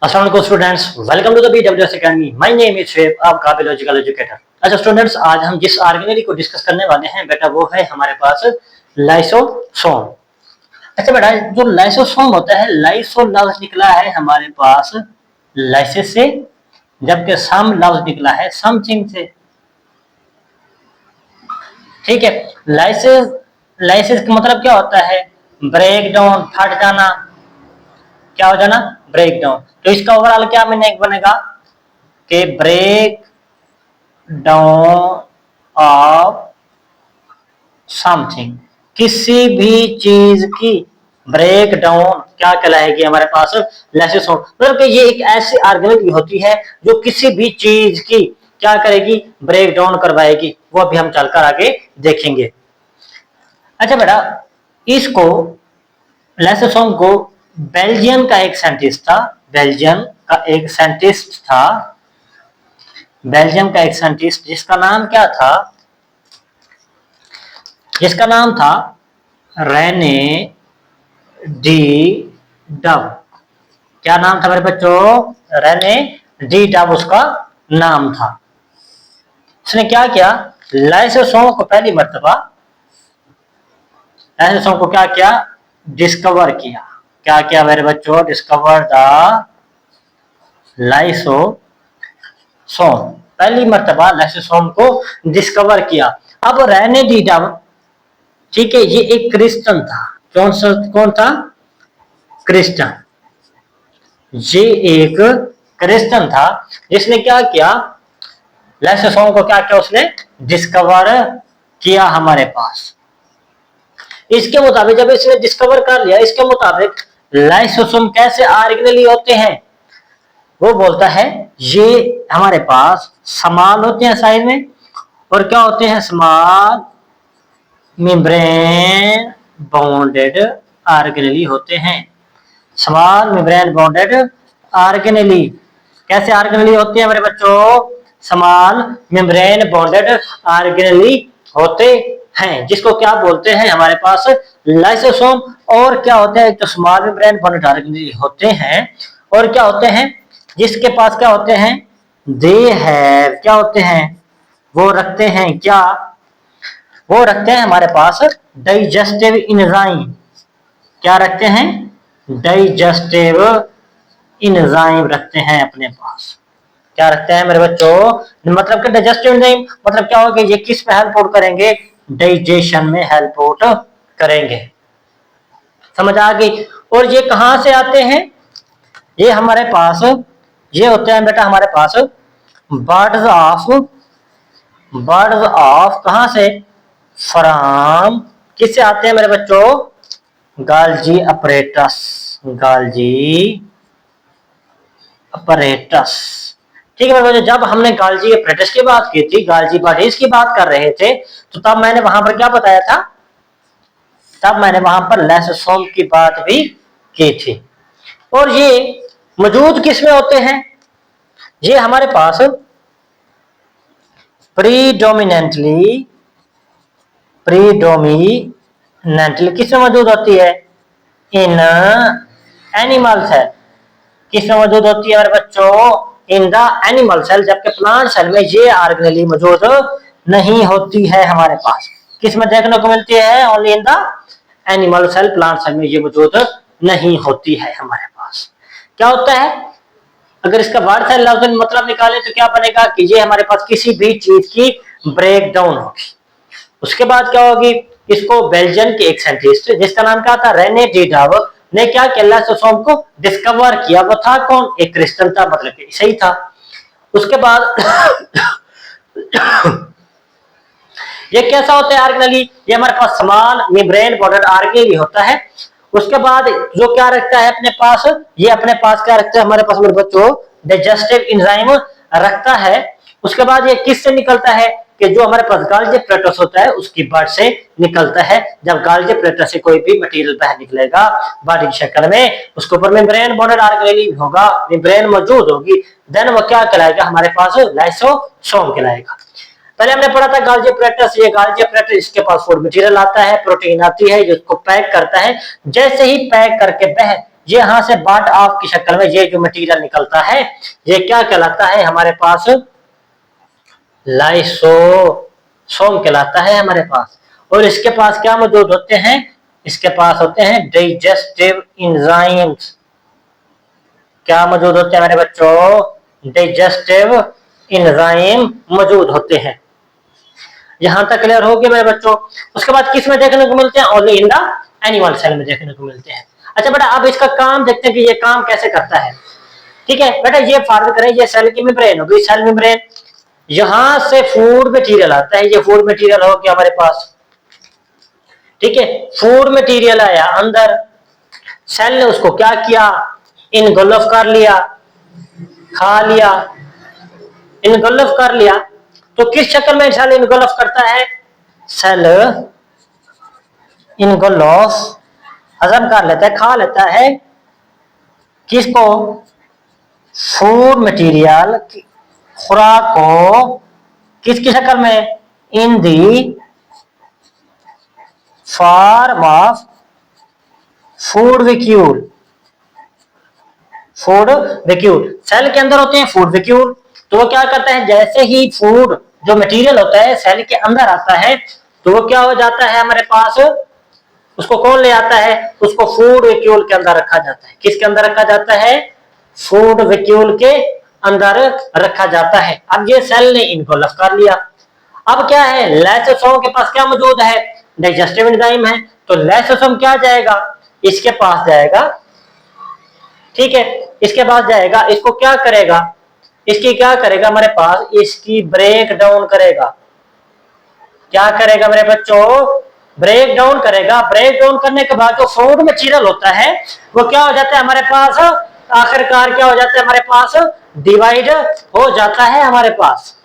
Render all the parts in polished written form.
अस्सलाम वालेकुम students, welcome to the BWS Academy। My name is Sheb, आपका बायोलॉजिकल एजुकेटर। अच्छा स्टूडेंट्स, आज हम जिस ऑर्गेनेली को डिस्कस करने वाले हैं बेटा वो है हमारे पास लाइसोसोम। अच्छा बेटा, जो लाइसोसोम होता है, लाइसो लफ्ज निकला है हमारे पास लाइसिस से, जबकि सम लफ्ज निकला है समथिंग से। ठीक है, लाइसिस लाइसिस का मतलब क्या होता है? ब्रेक डाउन, फट जाना। क्या हो जाना? Break down. तो इसका ओवरऑल क्या मीनिंग बनेगा कि ब्रेक डाउन ऑफ समथिंग, किसी भी चीज की ब्रेक डाउन क्या कहलाएगी हमारे पास? लाइसोसोम। मतलब कि ये एक ऐसी ऑर्गेनेल होती है जो किसी भी चीज की क्या करेगी? ब्रेक डाउन करवाएगी। वो अभी हम चलकर आगे देखेंगे। अच्छा बेटा, इसको लाइसोसोम को बेल्जियम का एक साइंटिस्ट था, बेल्जियम का एक साइंटिस्ट था, बेल्जियम का एक साइंटिस्ट जिसका नाम क्या था? जिसका नाम था रेने डी डब। क्या नाम था मेरे बच्चों? रेने डी डब उसका नाम था। उसने क्या किया? लाइसोसोम को पहली मर्तबा लाइसोसोम को क्या किया? डिस्कवर किया। क्या किया मेरे बच्चों? Discover the lysosome. पहली मर्तबा लाइसोसोम को डिस्कवर किया। अब रेने डी डब, ठीक है, ये एक क्रिश्चियन था। कौन था? क्रिश्चियन। ये एक क्रिश्चियन था जिसने क्या किया? लाइसोसोम को क्या किया? उसने डिस्कवर किया हमारे पास। इसके मुताबिक जब इसने डिस्कवर कर लिया, इसके मुताबिक लाइसोसोम कैसे ऑर्गेनेली होते हैं वो बोलता है। ये हमारे पास स्मॉल होते हैं साइज में, और क्या होते हैं? स्मॉल मेम्ब्रेन बाउंडेड ऑर्गेनेली होते हैं। Small membrane bounded organelle. कैसे ऑर्गेनेली होते हैं मेरे बच्चों? स्मॉल मेम्ब्रेन बाउंडेड ऑर्गेनेली होते हैं, जिसको क्या बोलते हैं हमारे पास? लाइसोसोम। और क्या होते हैं? तो स्मॉल मेम्ब्रेन बाउंडेड ऑर्गेनेली होते हैं, और क्या होते हैं? जिसके पास क्या होते हैं? दे हैव, क्या होते हैं? वो रखते हैं क्या? वो रखते हैं हमारे पास डाइजेस्टिव एंजाइम। क्या रखते हैं? डाइजेस्टिव एंजाइम रखते हैं अपने पास। क्या रखते हैं मेरे बच्चों? मतलब कि डाइजेस्टिव एंजाइम मतलब क्या होगा? ये किस में हेल्प आउट करेंगे? डाइजेशन में हेल्प आउट करेंगे। समझ आ गई? और ये कहां से आते हैं? ये हमारे पास ये होते हैं बेटा हमारे पास बर्ड्स ऑफ कहां से? फ्रॉम। किससे आते हैं मेरे बच्चों? गाल्जी अपरेटस। गाल्जी अपरेटस। ठीक है मेरे बच्चों, जब हमने गाल्जी अपरेटस की बात की थी, गाल्जी बॉडीज की बात कर रहे थे, तो तब मैंने वहां पर क्या बताया था? तब मैंने वहां पर लाइसोसोम की बात भी की थी। और ये मौजूद किसमें होते हैं? ये हमारे पास प्रीडोमिनेंटली किसमें मौजूद होती है? In animal cell. किसमें मौजूद होती है मेरे बच्चों? In the animal cell. जबकि प्लांट सेल में ये ऑर्गेनेली मौजूद नहीं होती है हमारे पास। किसमें देखने को मिलती है? Only in the animal cell. Plant cell में ये मौजूद नहीं होती है हमारे पास। क्या होता है? अगर इसका वर्ड सेल लफ्ज में मतलब निकाले तो क्या बनेगा कि ये हमारे पास किसी भी चीज की ब्रेक डाउन होगी। उसके बाद क्या होगी? इसको बेल्जियम के एक साइंटिस्ट जिसका नाम क्या था? रेने डी डब ने क्या किया? लाइसोसोम को डिस्कवर किया। वो था कौन? एक क्रिस्टल था, मतलब कि सही था। उसके बाद ये कैसा होता है ऑर्गेनेली? ये हमारे पास स्मॉल मेम्ब्रेन बॉर्डर ऑर्गेनेली होता है। उसके बाद जो क्या रखता है अपने पास? ये अपने पास क्या रखता है हमारे पास मेरे बच्चों? डाइजेस्टिव एंजाइम रखता है। उसके बाद ये किससे निकलता है? कि जो हमारे पास गाल्जी अपरेटस होता है उसकी बॉडी से निकलता है। जब गाल्जी अपरेटस से कोई भी मटेरियल बाहर निकलेगा बॉडी की शक्ल में, उसके ऊपर मेम्ब्रेन बॉर्डर ऑर्गेनेली होगा, मेम्ब्रेन मौजूद होगी, देन वो क्या कहलाएगा हमारे पास? लाइसोसोम कहलाएगा। पहले हमने पढ़ा था गाल्जी अपरेटस। ये गाल्जी अपरेटस, इसके पास फूड मटेरियल आता है, प्रोटीन आती है, जिसको पैक करता है। जैसे ही पैक करके ये यहाँ से बार्ट ऑफ की शक्ल में ये जो मटेरियल निकलता है ये क्या कहलाता है हमारे पास, लाइसोसोम कहलाता है हमारे पास। और इसके पास क्या मौजूद होते हैं, इसके पास होते हैं डाइजेस्टिव एंजाइम्स। क्या मौजूद होते हैं मेरे बच्चों, डाइजेस्टिव एंजाइम मौजूद होते हैं। यहां तक क्लियर हो गया मेरे बच्चों। उसके बाद किस में देखने को मिलते हैं, only in the animal cell में देखने को मिलते हैं। अच्छा बेटा अब इसका काम देखते हैं कि ये काम कैसे करता है। ठीक है बेटा, ये फॉर्म करें, ये सेल की मेम्ब्रेन होगी, सेल मेम्ब्रेन, यहां से फूड मटेरियल आता है, ये फूड मटेरियल हो गया हमारे पास। ठीक है, फूड मटेरियल आया अंदर, सेल ने उसको क्या किया, इनगल्फ कर लिया, खा लिया, इनगल्फ कर लिया। तो किस शक्ल में सेल इनगल्फ करता है, सेल इनगल्फ हजम कर लेता है, खा लेता है किसको, फूड मटेरियल, खुराक को, किसकी शक्ल में, in the form of food vacuole. Food vacuole, cell के अंदर होते हैं फूड वैक्यूल। तो वो क्या करता है, जैसे ही फूड जो मटेरियल होता है सेल के अंदर आता है तो वो क्या हो जाता है हमारे पास, उसको कौन ले आता है, उसको फूड वैक्यूल के अंदर रखा जाता है। किसके अंदर रखा जाता है, फूड वैक्यूल के अंदर रखा जाता है। अब ये सेल ने इनको लफ कर लिया। अब क्या है, लाइसोसोम के पास क्या मौजूद है, डाइजेस्टिव एंजाइम है। तो लाइसोसोम क्या जाएगा, इसके पास जाएगा। ठीक है, इसके पास जाएगा, इसको क्या करेगा, इसकी क्या करेगा हमारे पास, इसकी ब्रेक डाउन करेगा। क्या करेगा मेरे बच्चों, ब्रेक डाउन करेगा। ब्रेक डाउन करने के बाद जो फूड मटेरियल होता है वो क्या हो जाता है हमारे पास, आखिरकार क्या हो जाता है हमारे पास, डिवाइड हो जाता है हमारे पास।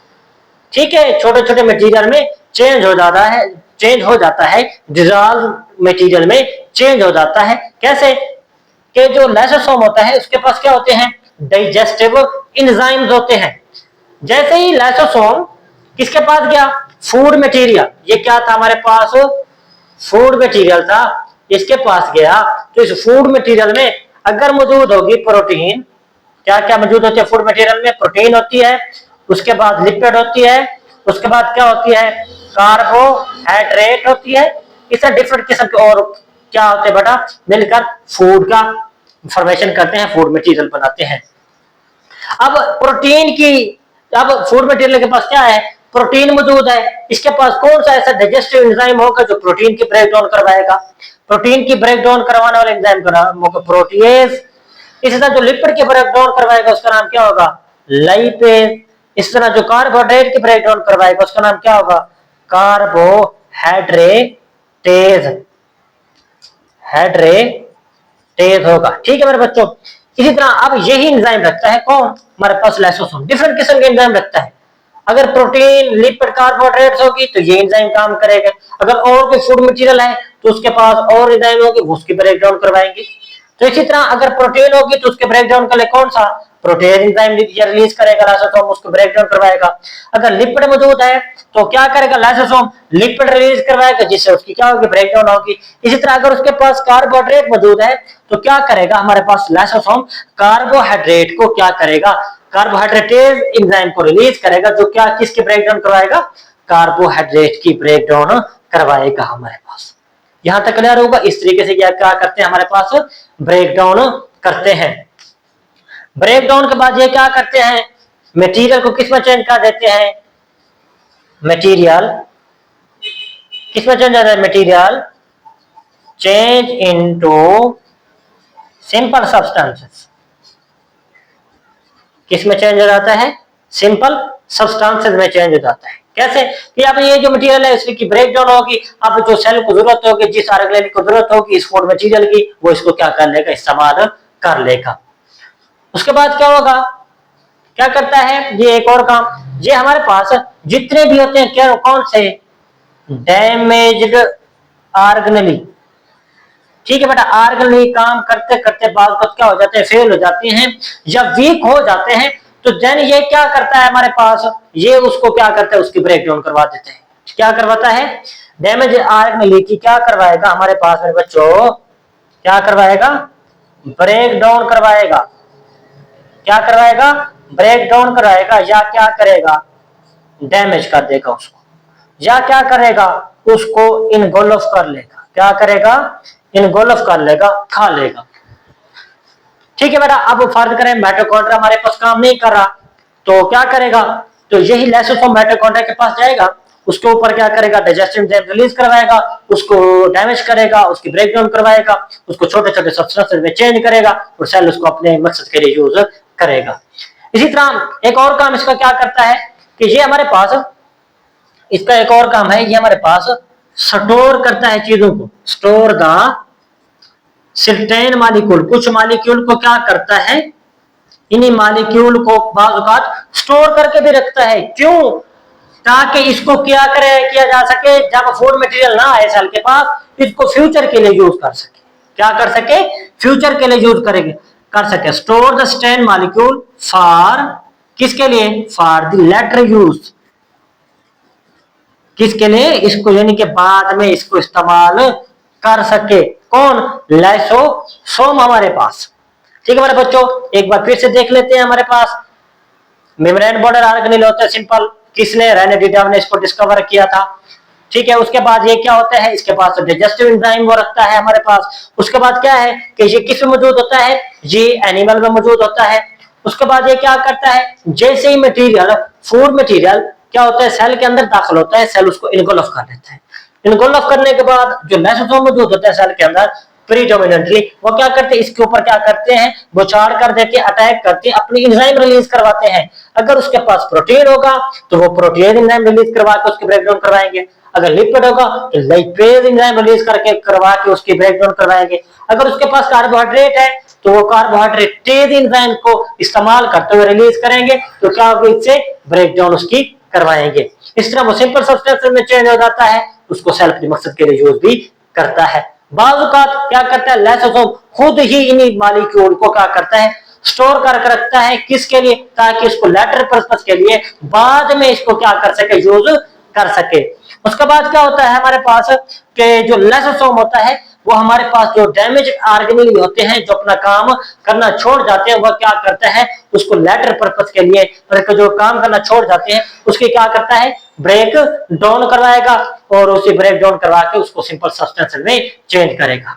ठीक है, छोटे छोटे मटेरियल में चेंज हो जाता है, चेंज हो जाता है, डिसॉल्व मटेरियल में चेंज हो जाता है। कैसे कि जो लाइसोसोम होता है उसके पास क्या होते हैं, डाइजेस्टिव एंजाइम्स होते हैं। जैसे ही लाइसोसोम किसके पास गया, फूड मटेरियल, ये क्या था हमारे पास, फूड मटेरियल था, इसके पास गया। तो इस फूड मटेरियल में अगर मौजूद होगी प्रोटीन, क्या क्या मौजूद होती है फूड मटेरियल में, प्रोटीन होती है, उसके बाद लिपिड होती है, उसके बाद क्या होती है, कार्बोहाइड्रेट होती है। इस डिफरेंट किस्म के और क्या होते हैं बेटा, मिलकर फूड का फॉर्मेशन करते हैं, फूड मटेरियल बनाते हैं। अब प्रोटीन की, अब फूड मटेरियल के पास क्या है, प्रोटीन मौजूद है। इसके पास कौन सा ऐसा डाइजेस्टिव एंजाइम होगा जो प्रोटीन की ब्रेक डाउन करवाएगा, प्रोटीन की ब्रेक डाउन करवाने वाला एंजाइम का नाम होगा प्रोटीएज। इसी तरह जो लिपिड की ब्रेक डाउन करवाएगा उसका नाम क्या होगा, लाइपेज। इस तरह जो कार्बोहाइड्रेट की ब्रेक डाउन करवाएगा उसका नाम क्या होगा, कार्बोहाइड्रेटेज, हाइड्रेटेज होगा। ठीक है मेरे बच्चों। इसी तरह अब यही एंजाइम रखता है कौन, हमारे पास लाइसोसोम। डिफरेंट किस्म के एंजाइम रखता है। अगर प्रोटीन, लिपिड, कार्बोहाइड्रेट्स होगी तो ये एंजाइम काम करेगा। अगर और कोई फूड मटेरियल है तो उसके पास और एंजाइम होगी, वो उसकी ब्रेक डाउन करवाएंगे। तो इसी तरह अगर प्रोटीन होगी तो उसके ब्रेक डाउन के लिए कौन सा, प्रोटीन एंजाइम रिलीज करेगा लाइसोसोम, उसको ब्रेक डाउन करवाएगा। अगर लिपिड मौजूद है तो क्या करेगा लाइसोसोम, लिपिड रिलीज करवाएगा जिससे उसकी क्या होगी, ब्रेक डाउन होगी। इसी तरह अगर उसके पास कार्बोहाइड्रेट मौजूद है तो क्या करेगा हमारे पास लाइसोसोम, कार्बोहाइड्रेट को क्या करेगा, कार्बोहाइड्रेटेज एंजाइम को रिलीज करेगा जो क्या किसकी ब्रेक डाउन करवाएगा, कार्बोहाइड्रेट की ब्रेक डाउन करवाएगा हमारे पास। यहां तक क्लियर होगा। इस तरीके से क्या करते हैं हमारे पास, ब्रेक डाउन करते हैं। ब्रेक डाउन के बाद ये क्या करते हैं, मटेरियल को किस में चेंज कर देते हैं, मटेरियल किस में चेंज हो जाता है, material change into simple substances. किस में चेंज हो जाता है, सिंपल सब्सटेंसेस में चेंज हो जाता है। कैसे कि अब ये जो मटेरियल है इसकी ब्रेक डाउन होगी, अब जो सेल को जरूरत होगी, जिस ऑर्गेनेल को जरूरत होगी इस फूड मटेरियल की, वो इसको क्या कर लेगा, इस्तेमाल कर लेगा। उसके बाद क्या होगा, क्या करता है ये एक और काम, ये हमारे पास जितने भी होते हैं क्या, कौन से, डैमेज्ड ऑर्गेनेली। ठीक है बेटा, ऑर्गेनेली काम करते करते बाद क्या हो जाते हैं, फेल हो जाते हैं या वीक हो जाते हैं। तो देन ये क्या करता है हमारे पास, ये उसको क्या करता है, उसकी ब्रेक डाउन करवा देते हैं। क्या करवाता है, डैमेज ऑर्गेनेली की क्या करवाएगा हमारे पास मेरे बच्चों, क्या करवाएगा, ब्रेक डाउन करवाएगा। क्या करवाएगा? ब्रेक डाउन कराएगा, या क्या करेगा? डैमेज कर देगा उसको, या क्या करेगा? उसको इनगोल्फ कर लेगा। क्या करेगा? इनगोल्फ कर लेगा, खा लेगा। ठीक है बेटा, अब फर्ज करें माइटोकॉन्ड्रिया हमारे पास काम नहीं कर रहा, तो क्या करेगा? तो यही लाइसोसोम माइटोकॉन्ड्रिया के पास जाएगा, उसके ऊपर क्या करेगा? डाइजेस्टिव एंजाइम रिलीज करवाएगा, उसको डैमेज करेगा, उसकी ब्रेक डाउन करवाएगा, उसको छोटे छोटे सब्सटेंसेस में चेंज करेगा और सेल उसको अपने मकसद के लिए यूज करेगा। इसी तरह एक और काम इसका क्या करता है कि ये हमारे पास, इसका एक और काम है, ये हमारे पास स्टोर करता है चीजों को। स्टोर द सर्टेन मॉलिक्यूल, कुछ मॉलिक्यूल को क्या करता है? इन्हीं मॉलिक्यूल को बाज़ औक़ात स्टोर करके भी रखता है। क्यों? ताकि इसको क्या किया जा सके, जब फूड मटेरियल ना आए सेल के पास, इसको फ्यूचर के लिए यूज कर सके। क्या कर सके? फ्यूचर के लिए यूज करेंगे, कर सके। Store the stain molecule for, किसके लिए? For the later use. किसके लिए? इसको, यानी कि बाद में इसको इस्तेमाल कर सके। कौन? लाइसोसोम हमारे पास। ठीक है हमारे बच्चों, एक बार फिर से देख लेते हैं। हमारे पास मेम्ब्रेन बॉर्डर ऑर्गेनेल होता है सिंपल, किसने? रेने डिडाव ने इसको डिस्कवर किया था। ठीक है, उसके बाद ये क्या होता है? इसके पास डाइजेस्टिव एंजाइम वो रखता है हमारे पास। उसके बाद क्या है कि ये किस में मौजूद होता है? ये एनिमल में मौजूद होता है। उसके बाद ये क्या करता है? जैसे ही मटेरियल, फूड मटेरियल क्या होता है? सेल के अंदर दाखिल होता है, सेल उसको इनगोल्फ कर देता है। इनगोल्फ करने के बाद जो लाइसोसोम मौजूद होता है सेल के अंदर, प्रीडोमिनेंटली वो क्या करते हैं? इसके ऊपर क्या करते हैं? वो चार कर देते, अटैक करके अपनी एंजाइम रिलीज करवाते हैं। अगर उसके पास प्रोटीन होगा तो वो प्रोटीन एंजाइम रिलीज करवा के उसकी ब्रेकडाउन करवाएंगे। अगर लिपिड होगा तो लिपेज एंजाइम रिलीज करके करवा के उसकी ब्रेकडाउन करवाएंगे। अगर उसके पास कार्बोहाइड्रेट है तो वो कार्बोहाइड्रेट तेज एंजाइम को इस्तेमाल करते हुए रिलीज करेंगे, तो क्या होगा? इससे ब्रेकडाउन उसकी करवाएंगे। इस तरह वो सिंपल सब्सटेंस में चेंज हो जाता है, उसको सेल के मकसद के लिए यूज भी करता है। बाज़ औक़ात क्या करता है? लाइसोसोम खुद ही इन्हीं मॉलिक्यूल को क्या करता है? स्टोर करके रखता है। किसके लिए? ताकि इसको लेटर पर्पस के लिए बाद में इसको क्या कर सके? यूज कर सके। उसके बाद क्या होता है हमारे पास कि जो लाइसोसोम होता है वो हमारे पास जो डैमेज ऑर्गेनेल होते हैं, जो अपना काम करना छोड़ जाते हैं, वह क्या करता है? उसको लेटर पर्पस के लिए जो काम करना छोड़ जाते हैं उसकी क्या करता है? ब्रेक डाउन करवाएगा और उसे ब्रेक डाउन करवा के उसको सिंपल सब्सटेंस में चेंज करेगा।